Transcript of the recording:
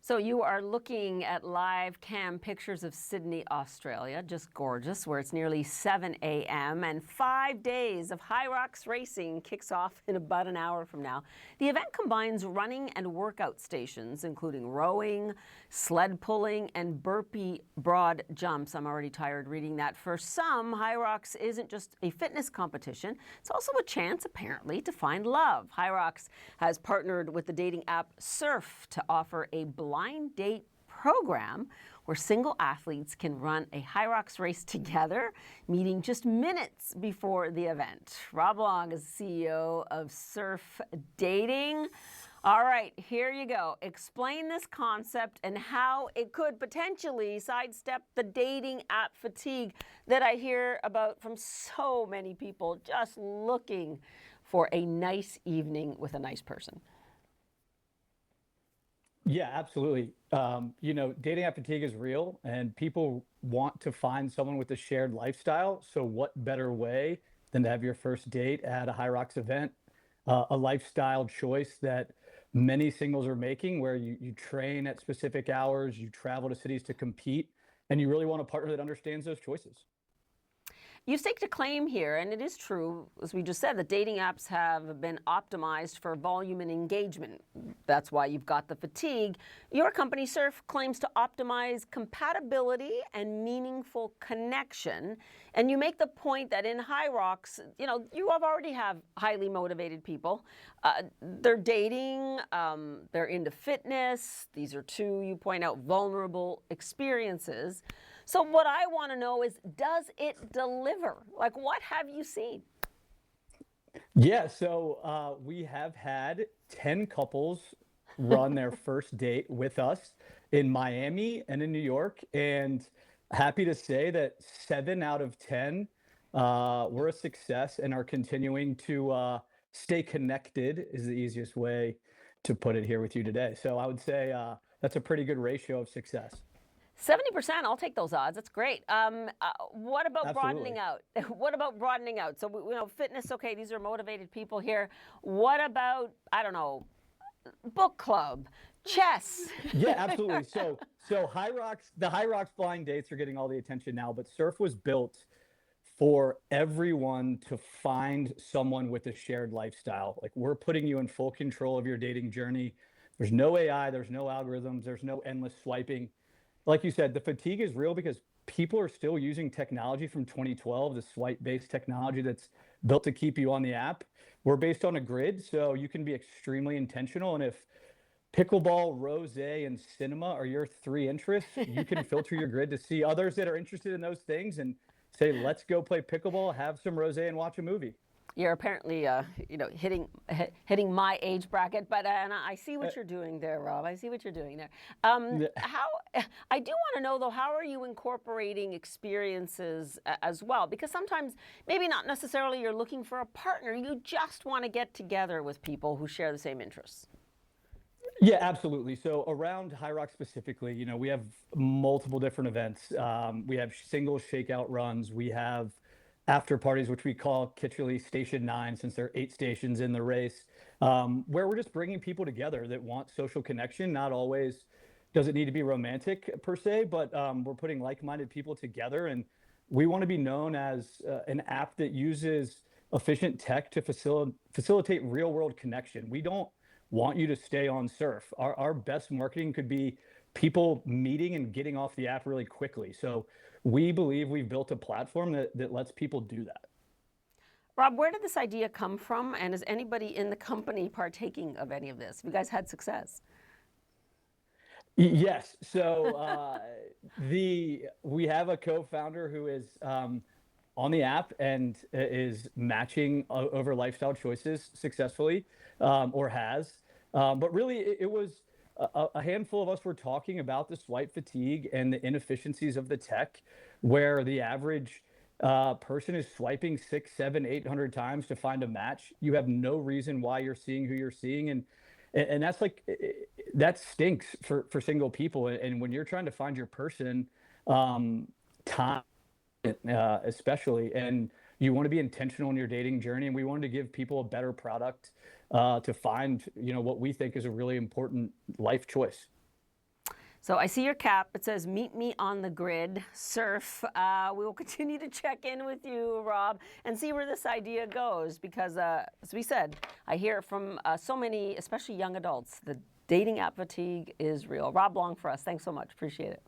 So you are looking at live cam pictures of Sydney, Australia, just gorgeous, where it's nearly 7 a.m. and 5 days of HYROX racing kicks off in about an hour from now. The event combines running and workout stations, including rowing, sled pulling, and burpee broad jumps. I'm already tired reading that. For some, HYROX isn't just a fitness competition. It's also a chance, apparently, to find love. HYROX has partnered with the dating app Surf to offer a blind date program where single athletes can run a HYROX race together, meeting just minutes before the event. Rob Long is CEO of Surf Dating. All right, here you go. Explain this concept and how it could potentially sidestep the dating app fatigue that I hear about from so many people just looking for a nice evening with a nice person. Yeah, absolutely. Dating app fatigue is real and people want to find someone with a shared lifestyle. So what better way than to have your first date at a HYROX event, a lifestyle choice that many singles are making where you train at specific hours, you travel to cities to compete, and you really want a partner that understands those choices. You staked a claim here, and it is true, as we just said, that dating apps have been optimized for volume and engagement. That's why you've got the fatigue. Your company, Surf, claims to optimize compatibility and meaningful connection. And you make the point that in HYROX, you already have highly motivated people. They're dating, they're into fitness. These are two, you point out, vulnerable experiences. So what I want to know is, does it deliver? Like, what have you seen? Yeah, so we have had 10 couples run their first date with us in Miami and in New York. And happy to say that 7 out of 10 were a success and are continuing to stay connected, is the easiest way to put it here with you today. So I would say that's a pretty good ratio of success. 70%, I'll take those odds. That's great. What about Absolutely. broadening out? What about broadening out? So, fitness, okay, these are motivated people here. What about, I don't know, book club, chess? Yeah, absolutely. So the HYROX blind dates are getting all the attention now, but Surf was built for everyone to find someone with a shared lifestyle. Like, we're putting you in full control of your dating journey. There's no AI, there's no algorithms, there's no endless swiping. Like you said, the fatigue is real because people are still using technology from 2012, the swipe-based technology that's built to keep you on the app. We're based on a grid, so you can be extremely intentional. And if pickleball, rose, and cinema are your three interests, you can filter your grid to see others that are interested in those things and say, let's go play pickleball, have some rose, and watch a movie. You're apparently, hitting my age bracket, but and I see what you're doing there, Rob. I see what you're doing there. How I do want to know though, how are you incorporating experiences as well? Because sometimes, maybe not necessarily you're looking for a partner, you just want to get together with people who share the same interests. Yeah, absolutely. So around HYROX specifically, we have multiple different events. We have single shakeout runs. We have after parties, which we call Kitcherly Station 9, since there are 8 stations in the race, where we're just bringing people together that want social connection. Not always does it need to be romantic per se, but we're putting like-minded people together. And we want to be known as an app that uses efficient tech to facilitate real-world connection. We don't want you to stay on Surf. Our best marketing could be people meeting and getting off the app really quickly. So we believe we've built a platform that lets people do that. Rob, where did this idea come from? And is anybody in the company partaking of any of this? Have you guys had success? Yes. So we have a co-founder who is on the app and is matching over lifestyle choices successfully, or has. But really, it was a handful of us were talking about the swipe fatigue and the inefficiencies of the tech, where the average person is swiping 6, 7, 800 times to find a match. You have no reason why you're seeing who you're seeing, and that's like that stinks for single people. And when you're trying to find your person, time especially, and you want to be intentional in your dating journey, and we wanted to give people a better product to find what we think is a really important life choice. So I see your cap. It says, meet me on the grid, surf. We will continue to check in with you, Rob, and see where this idea goes because, as we said, I hear from so many, especially young adults, the dating app fatigue is real. Rob Long for us. Thanks so much. Appreciate it.